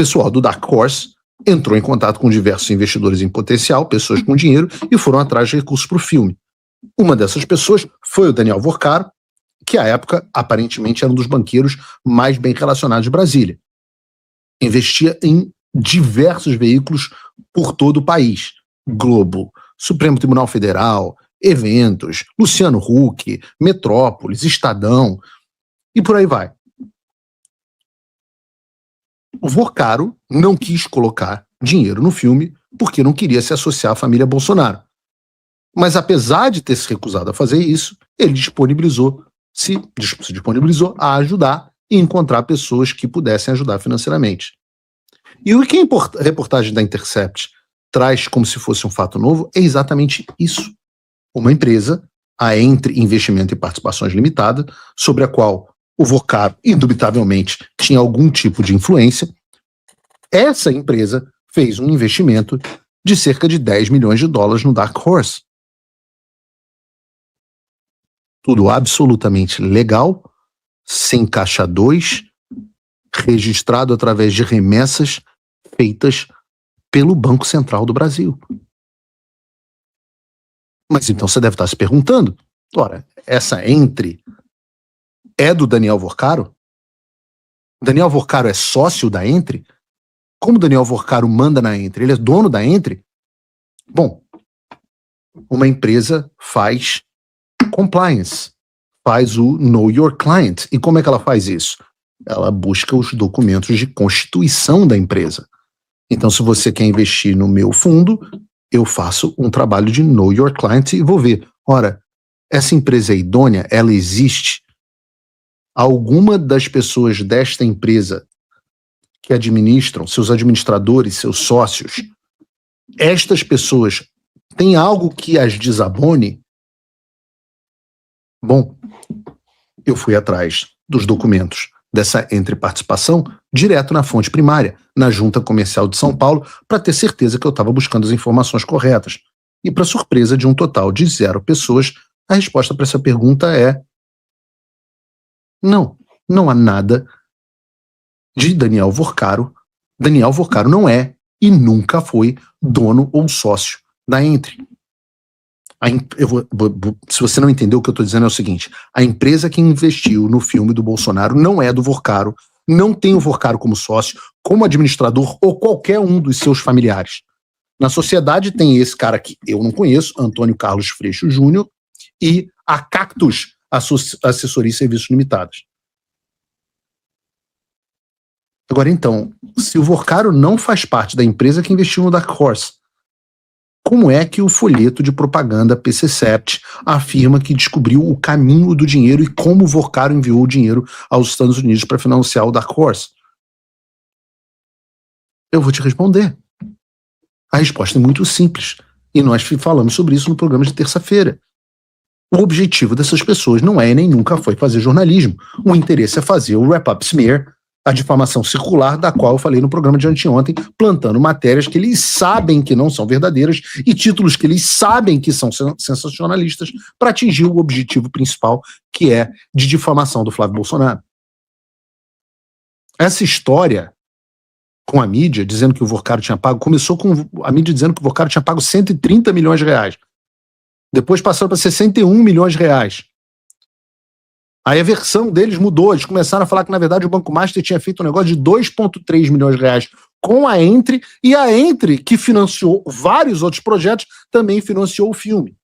pessoal do Dark Horse entrou em contato com diversos investidores em potencial, pessoas com dinheiro, e foram atrás de recursos para o filme. Uma dessas pessoas foi o Daniel Vorcaro, que à época aparentemente era um dos banqueiros mais bem relacionados de Brasília. Investia em diversos veículos por todo o país. Globo, Supremo Tribunal Federal, Eventos, Luciano Huck, Metrópolis, Estadão, e por aí vai. O Vorcaro não quis colocar dinheiro no filme porque não queria se associar à família Bolsonaro. Mas apesar de ter se recusado a fazer isso, ele se disponibilizou a ajudar e encontrar pessoas que pudessem ajudar financeiramente. E o que a reportagem da Intercept traz como se fosse um fato novo é exatamente isso. Uma empresa, a Entre Investimento e Participações Limitada, sobre a qual o Vorcaro, indubitavelmente, tinha algum tipo de influência, essa empresa fez um investimento de cerca de 10 milhões de dólares no Dark Horse. Tudo absolutamente legal, sem caixa 2, registrado através de remessas feitas pelo Banco Central do Brasil. Mas então você deve estar se perguntando, ora, essa Entre é do Daniel Vorcaro? Daniel Vorcaro é sócio da Entre? Como Daniel Vorcaro manda na Entre? Ele é dono da Entre? Bom, uma empresa faz compliance, faz o Know Your Client. E como é que ela faz isso? Ela busca os documentos de constituição da empresa. Então, se você quer investir no meu fundo, eu faço um trabalho de Know Your Client e vou ver, ora, essa empresa é idônea, ela existe? Alguma das pessoas desta empresa que administram, seus administradores, seus sócios, estas pessoas têm algo que as desabone? Bom, eu fui atrás dos documentos dessa entreparticipação direto na fonte primária, na Junta Comercial de São Paulo, para ter certeza que eu estava buscando as informações corretas. E para surpresa de um total de 0 pessoas, a resposta para essa pergunta é não, não há nada de Daniel Vorcaro. Daniel Vorcaro não é e nunca foi dono ou sócio da Entre. Se você não entendeu, o que eu estou dizendo é o seguinte: a empresa que investiu no filme do Bolsonaro não é do Vorcaro, não tem o Vorcaro como sócio, como administrador ou qualquer um dos seus familiares. Na sociedade tem esse cara que eu não conheço, Antônio Carlos Freixo Júnior, e a Cactus Assessoria e Serviços Limitados. Agora então, se o Vorcaro não faz parte da empresa que investiu no Dark Horse, como é que o folheto de propaganda PCCept afirma que descobriu o caminho do dinheiro e como o Vorcaro enviou o dinheiro aos Estados Unidos para financiar o Dark Horse? Eu vou te responder. A resposta é muito simples, e nós falamos sobre isso no programa de terça-feira. O objetivo dessas pessoas não é e nem nunca foi fazer jornalismo. O interesse é fazer o wrap-up smear, a difamação circular, da qual eu falei no programa de anteontem, plantando matérias que eles sabem que não são verdadeiras e títulos que eles sabem que são sensacionalistas para atingir o objetivo principal, que é de difamação do Flávio Bolsonaro. Essa história com a mídia dizendo que o Vorcaro tinha pago, começou com a mídia dizendo que o Vorcaro tinha pago 130 milhões de reais. Depois passaram para 61 milhões de reais. Aí a versão deles mudou, eles começaram a falar que na verdade o Banco Master tinha feito um negócio de 2,3 milhões de reais com a Entre, e a Entre, que financiou vários outros projetos, também financiou o filme.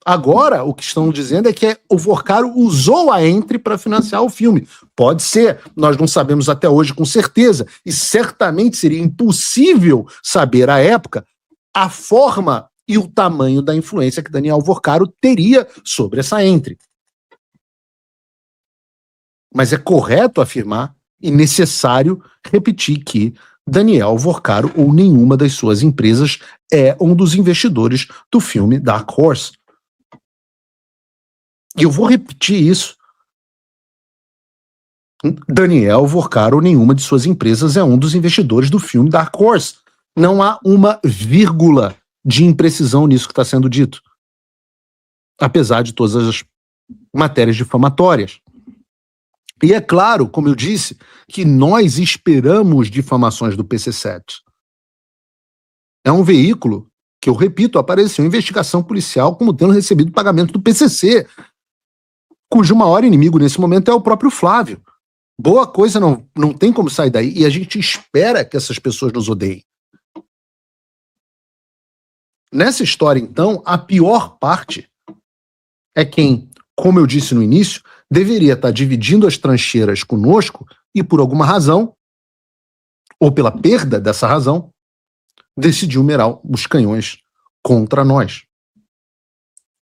Agora, o que estão dizendo é que o Vorcaro usou a Entre para financiar o filme. Pode ser, nós não sabemos até hoje com certeza, e certamente seria impossível saber à época a forma e o tamanho da influência que Daniel Vorcaro teria sobre essa Entre. Mas é correto afirmar e necessário repetir que Daniel Vorcaro ou nenhuma das suas empresas é um dos investidores do filme Dark Horse. E eu vou repetir isso. Daniel Vorcaro ou nenhuma de suas empresas é um dos investidores do filme Dark Horse. Não há uma vírgula de imprecisão nisso que está sendo dito. Apesar de todas as matérias difamatórias. E é claro, como eu disse, que nós esperamos difamações do PC7. É um veículo que, eu repito, apareceu em investigação policial como tendo recebido pagamento do PCC, cujo maior inimigo nesse momento é o próprio Flávio. Boa coisa não tem como sair daí, e a gente espera que essas pessoas nos odeiem. Nessa história, então, a pior parte é quem, como eu disse no início, deveria estar dividindo as trincheiras conosco e, por alguma razão, ou pela perda dessa razão, decidiu mirar os canhões contra nós.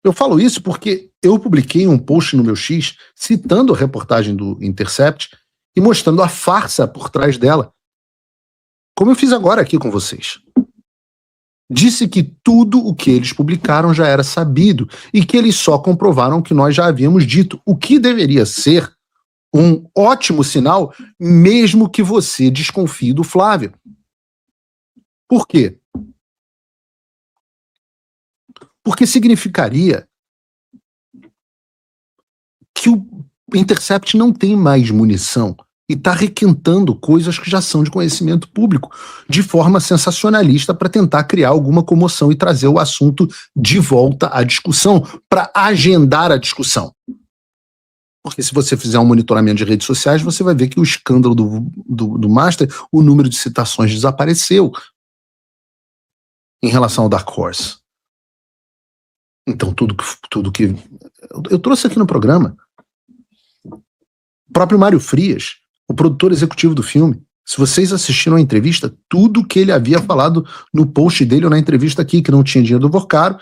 Eu falo isso porque eu publiquei um post no meu X citando a reportagem do Intercept e mostrando a farsa por trás dela, como eu fiz agora aqui com vocês. Disse que tudo o que eles publicaram já era sabido e que eles só comprovaram o que nós já havíamos dito, o que deveria ser um ótimo sinal, mesmo que você desconfie do Flávio. Por quê? Porque significaria que o Intercept não tem mais munição e está requentando coisas que já são de conhecimento público, de forma sensacionalista, para tentar criar alguma comoção e trazer o assunto de volta à discussão, para agendar a discussão. Porque se você fizer um monitoramento de redes sociais, você vai ver que o escândalo do Master, o número de citações desapareceu em relação ao Dark Horse. Então, tudo que eu trouxe aqui no programa, o próprio Mário Frias, o produtor executivo do filme, se vocês assistiram a entrevista, tudo que ele havia falado no post dele ou na entrevista aqui, que não tinha dinheiro do Vorcaro,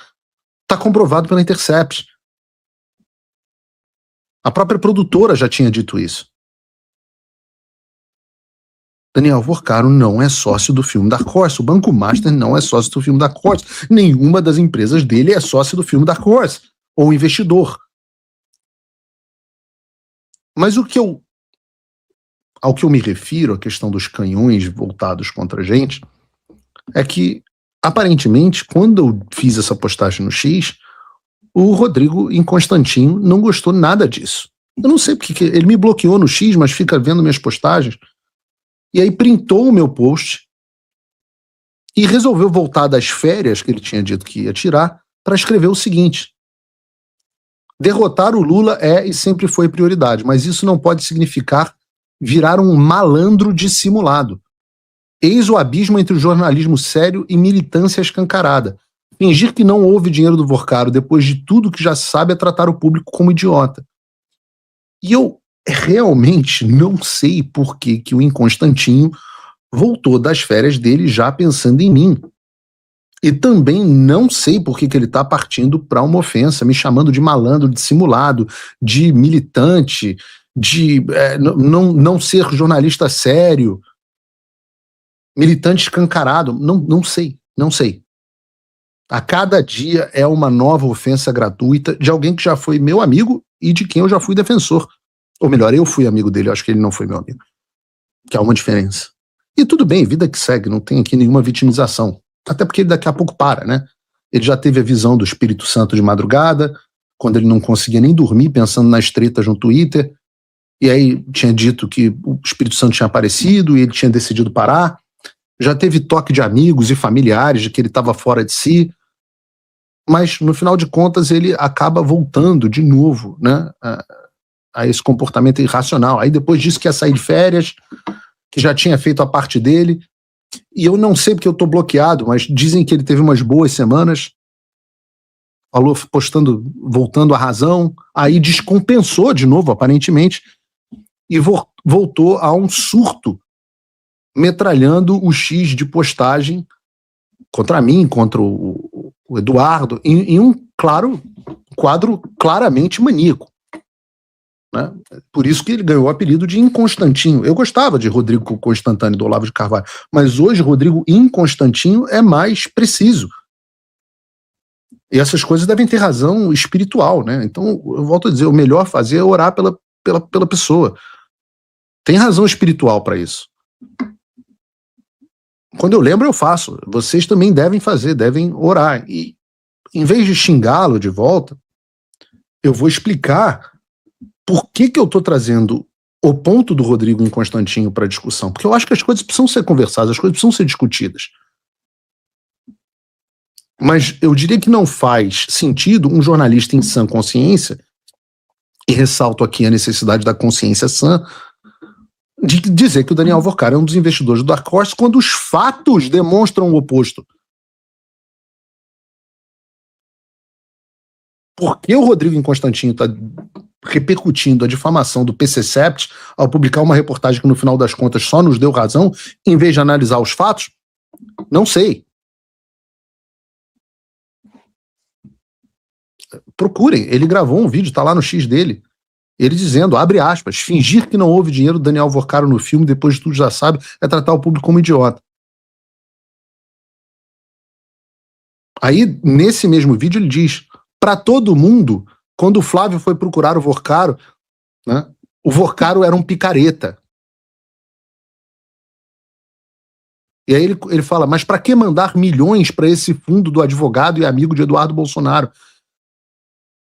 está comprovado pela Intercept. A própria produtora já tinha dito isso. Daniel Vorcaro não é sócio do filme Dark Horse, o Banco Master não é sócio do filme Dark Horse, nenhuma das empresas dele é sócio do filme Dark Horse, ou investidor. Mas ao que eu me refiro, a questão dos canhões voltados contra a gente, é que, aparentemente, quando eu fiz essa postagem no X, o Rodrigo Inconstantino não gostou nada disso. Eu não sei porque ele me bloqueou no X, mas fica vendo minhas postagens, e aí printou o meu post e resolveu voltar das férias que ele tinha dito que ia tirar para escrever o seguinte: derrotar o Lula é e sempre foi prioridade, mas isso não pode significar virar um malandro dissimulado. Eis o abismo entre o jornalismo sério e militância escancarada. Fingir que não houve dinheiro do Vorcaro depois de tudo que já sabe é tratar o público como idiota. E eu realmente não sei por que o Inconstantinho voltou das férias dele já pensando em mim. E também não sei por que ele está partindo para uma ofensa, me chamando de malandro, dissimulado, de militante, de não ser jornalista sério, militante escancarado. Não sei. A cada dia é uma nova ofensa gratuita de alguém que já foi meu amigo e de quem eu já fui defensor. Ou melhor, eu fui amigo dele, eu acho que ele não foi meu amigo. Que há uma diferença. E tudo bem, vida que segue, não tem aqui nenhuma vitimização. Até porque ele daqui a pouco para, né? Ele já teve a visão do Espírito Santo de madrugada, quando ele não conseguia nem dormir, pensando nas tretas no Twitter, e aí tinha dito que o Espírito Santo tinha aparecido e ele tinha decidido parar. Já teve toque de amigos e familiares de que ele estava fora de si, mas no final de contas ele acaba voltando de novo, né, a esse comportamento irracional. Aí depois disso quer sair de férias, que já tinha feito a parte dele, e eu não sei porque eu estou bloqueado, mas dizem que ele teve umas boas semanas, falou postando, voltando à razão, aí descompensou de novo, aparentemente, e voltou a um surto, metralhando o X de postagem contra mim, contra o Eduardo, em um quadro claramente maníaco. Né? Por isso que ele ganhou o apelido de Inconstantinho. Eu gostava de Rodrigo Constantâneo, do Olavo de Carvalho, mas hoje Rodrigo Inconstantinho é mais preciso. E essas coisas devem ter razão espiritual, né? Então, eu volto a dizer, o melhor fazer é orar pela pessoa. Tem razão espiritual para isso. Quando eu lembro, eu faço. Vocês também devem fazer, devem orar. E, em vez de xingá-lo de volta, eu vou explicar por que eu estou trazendo o ponto do Rodrigo em Constantino para discussão, porque eu acho que as coisas precisam ser conversadas, as coisas precisam ser discutidas. Mas eu diria que não faz sentido um jornalista em sã consciência, e ressalto aqui a necessidade da consciência sã, de dizer que o Daniel Vorkar é um dos investidores do Dark Horse quando os fatos demonstram o oposto. Por que o Rodrigo em Constantino está repercutindo a difamação do PCCept ao publicar uma reportagem que no final das contas só nos deu razão, em vez de analisar os fatos? Não sei. Procurem, ele gravou um vídeo, tá lá no X dele, ele dizendo, abre aspas, fingir que não houve dinheiro do Daniel Vorkar no filme, depois de tudo já sabe, é tratar o público como idiota. Aí, nesse mesmo vídeo, ele diz, para todo mundo, quando o Flávio foi procurar o Vorkaro, né, o Vorkaro era um picareta. E aí ele fala, mas para que mandar milhões para esse fundo do advogado e amigo de Eduardo Bolsonaro?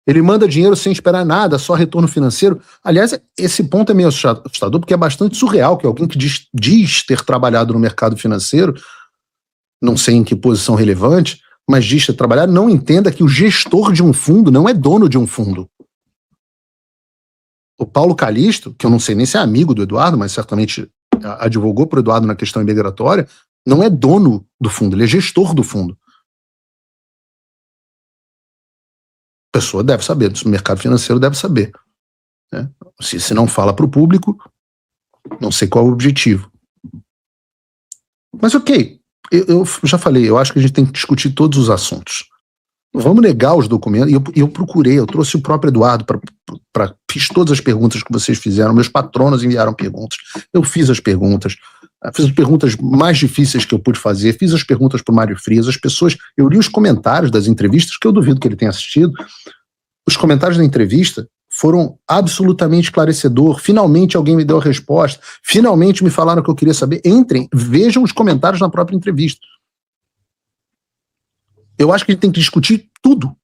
Ele manda dinheiro sem esperar nada, só retorno financeiro. Aliás, esse ponto é meio assustador, porque é bastante surreal que alguém que diz ter trabalhado no mercado financeiro, não sei em que posição relevante, mas diz ter trabalhado, não entenda que o gestor de um fundo não é dono de um fundo. O Paulo Calixto, que eu não sei nem se é amigo do Eduardo, mas certamente advogou para o Eduardo na questão imigratória, não é dono do fundo, ele é gestor do fundo. A pessoa deve saber, do mercado financeiro deve saber. Né? Se não fala para o público, não sei qual é o objetivo. Mas ok, eu já falei, eu acho que a gente tem que discutir todos os assuntos. Vamos negar os documentos, e eu procurei, eu trouxe o próprio Eduardo, fiz todas as perguntas que vocês fizeram, meus patronos enviaram perguntas, eu fiz as perguntas mais difíceis que eu pude fazer, fiz as perguntas para o Mário Frias, as pessoas, eu li os comentários das entrevistas, que eu duvido que ele tenha assistido, os comentários da entrevista foram absolutamente esclarecedor, finalmente alguém me deu a resposta, finalmente me falaram o que eu queria saber, entrem, vejam os comentários na própria entrevista. Eu acho que a gente tem que discutir tudo.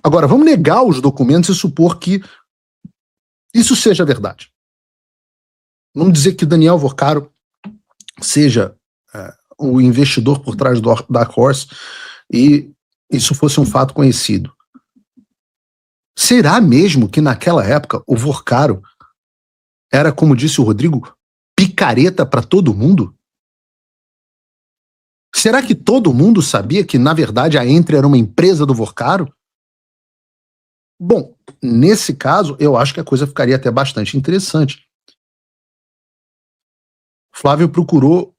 Agora, vamos negar os documentos e supor que isso seja verdade. Vamos dizer que o Daniel Vorkaro seja o investidor por trás do Dark Horse e isso fosse um fato conhecido. Será mesmo que naquela época o Vorkaro era, como disse o Rodrigo, picareta para todo mundo? Será que todo mundo sabia que, na verdade, a Entre era uma empresa do Vorkaro? Bom, nesse caso, eu acho que a coisa ficaria até bastante interessante. Flávio procurou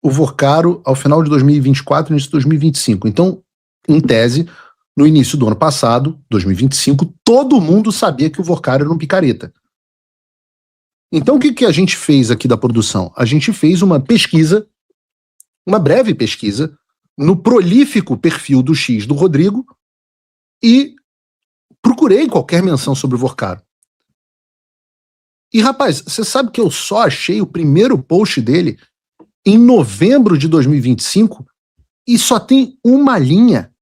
o Vorkaro ao final de 2024 e início de 2025. Então, em tese, no início do ano passado, 2025, todo mundo sabia que o Vorkaro era um picareta. Então, o que a gente fez aqui da produção? A gente fez uma pesquisa, uma breve pesquisa, no prolífico perfil do X do Rodrigo e procurei qualquer menção sobre o Vorkaro. E, rapaz, você sabe que eu só achei o primeiro post dele em novembro de 2025 e só tem uma linha.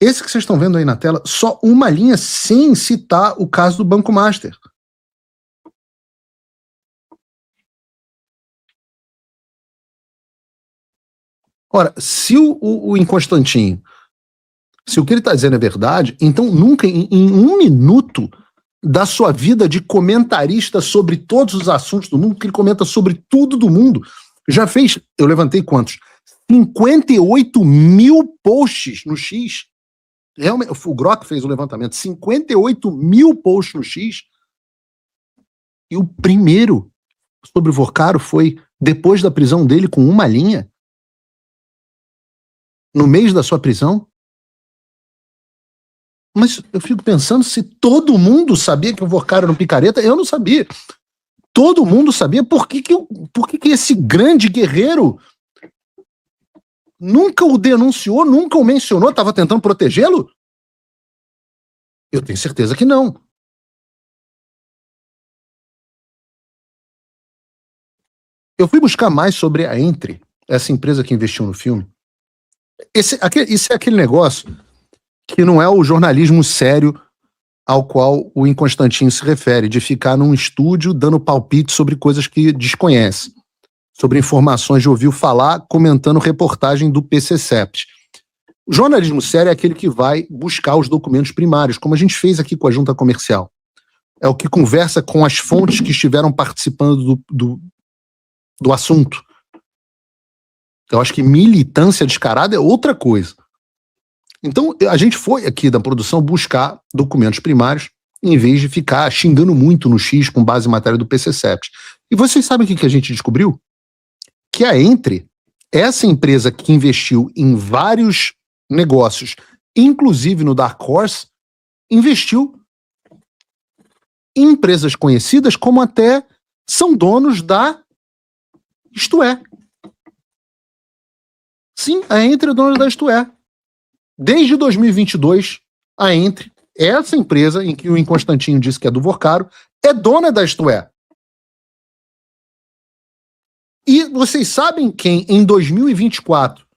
Esse que vocês estão vendo aí na tela, só uma linha sem citar o caso do Banco Master. Ora, se o em Constantino, se o que ele está dizendo é verdade, então nunca, em um minuto da sua vida de comentarista sobre todos os assuntos do mundo, que ele comenta sobre tudo do mundo, já fez, eu levantei quantos? 58 mil posts no X. Realmente, o Grok fez o levantamento, 58 mil posts no X, e o primeiro sobre o Vorkaro foi depois da prisão dele com uma linha, no mês da sua prisão. Mas eu fico pensando, se todo mundo sabia que o Vorkaro era um picareta, eu não sabia. Todo mundo sabia, por que esse grande guerreiro nunca o denunciou, nunca o mencionou, estava tentando protegê-lo? Eu tenho certeza que não. Eu fui buscar mais sobre a Entre, essa empresa que investiu no filme. Isso é aquele negócio que não é o jornalismo sério ao qual o Inconstantinho se refere, de ficar num estúdio dando palpite sobre coisas que desconhece, sobre informações de ouviu falar, comentando reportagem do PCCEPT. O jornalismo sério é aquele que vai buscar os documentos primários, como a gente fez aqui com a Junta Comercial. É o que conversa com as fontes que estiveram participando do assunto. Eu acho que militância descarada é outra coisa. Então, a gente foi aqui da produção buscar documentos primários, em vez de ficar xingando muito no X com base em matéria do PCCEPT. E vocês sabem o que a gente descobriu? Que a Entre, essa empresa que investiu em vários negócios, inclusive no Dark Horse, investiu em empresas conhecidas como até são donos da Isto É. Sim, a Entre é dona da Isto É. Desde 2022, a Entre, essa empresa em que o Inconstantinho disse que é do Vorcaro, é dona da Isto É. E vocês sabem quem, em 2024,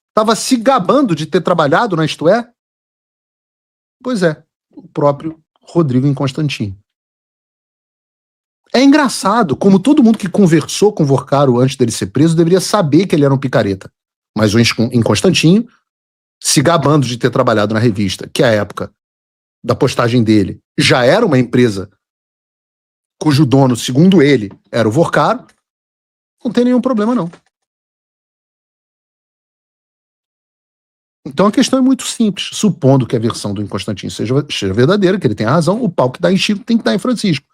estava se gabando de ter trabalhado na Isto É? Pois é, o próprio Rodrigo Inconstantinho. É engraçado como todo mundo que conversou com o Vorcaro antes dele ser preso deveria saber que ele era um picareta. Mas o Inconstantinho, se gabando de ter trabalhado na revista, que à época da postagem dele já era uma empresa cujo dono, segundo ele, era o Vorcaro, não tem nenhum problema não. Então a questão é muito simples. Supondo que a versão do Inconstantinho seja verdadeira, que ele tenha razão, o pau que dá em Chico tem que dar em Francisco.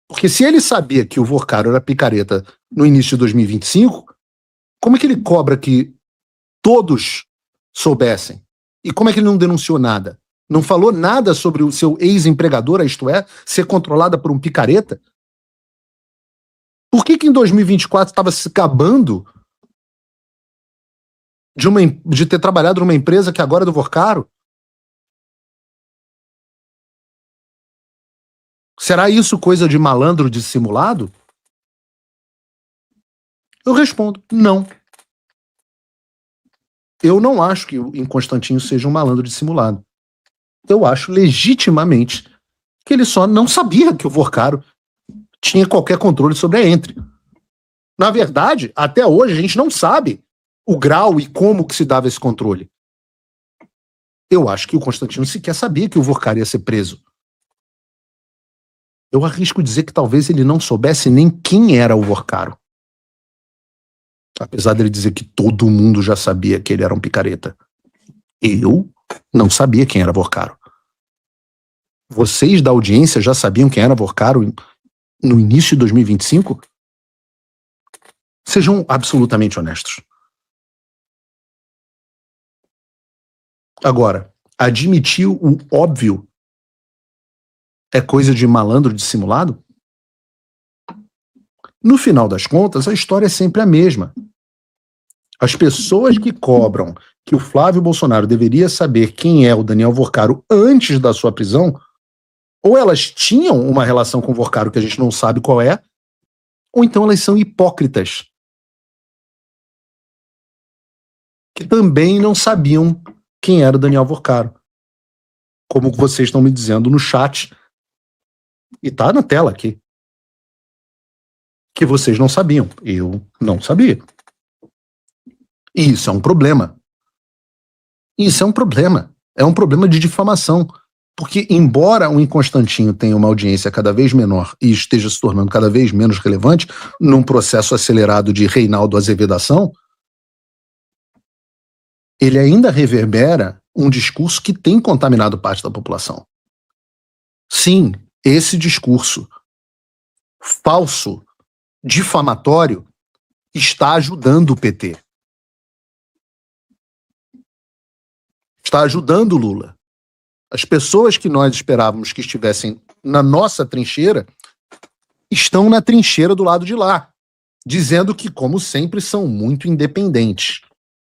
Porque se ele sabia que o Vorcaro era picareta no início de 2025, como é que ele cobra que todos soubessem? E como é que ele não denunciou nada? Não falou nada sobre o seu ex-empregador, isto é, ser controlada por um picareta? Por que em 2024 estava se gabando de ter trabalhado numa empresa que agora é do Vorcaro? Será isso coisa de malandro dissimulado? Eu respondo, não. Eu não acho que o Inconstantinho seja um malandro dissimulado. Eu acho legitimamente que ele só não sabia que o Vorcaro tinha qualquer controle sobre a Entre. Na verdade, até hoje a gente não sabe o grau e como que se dava esse controle. Eu acho que o Constantino sequer sabia que o Vorcaro ia ser preso. Eu arrisco dizer que talvez ele não soubesse nem quem era o Vorcaro. Apesar dele dizer que todo mundo já sabia que ele era um picareta. Eu não sabia quem era Vorcaro. Vocês da audiência já sabiam quem era Vorcaro no início de 2025? Sejam absolutamente honestos. Agora, admitir o óbvio é coisa de malandro dissimulado? No final das contas, a história é sempre a mesma. As pessoas que cobram que o Flávio Bolsonaro deveria saber quem é o Daniel Vorcaro antes da sua prisão, ou elas tinham uma relação com o Vorcaro que a gente não sabe qual é, ou então elas são hipócritas, que também não sabiam quem era o Daniel Vorcaro. Como vocês estão me dizendo no chat, e tá na tela aqui, que vocês não sabiam. Eu não sabia. E isso é um problema. Isso é um problema. É um problema de difamação. Porque, embora o Inconstantinho tenha uma audiência cada vez menor e esteja se tornando cada vez menos relevante num processo acelerado de Reinaldo Azevedação, ele ainda reverbera um discurso que tem contaminado parte da população. Sim, esse discurso falso, difamatório, está ajudando o PT. Está ajudando o Lula. As pessoas que nós esperávamos que estivessem na nossa trincheira estão na trincheira do lado de lá, dizendo que, como sempre, são muito independentes.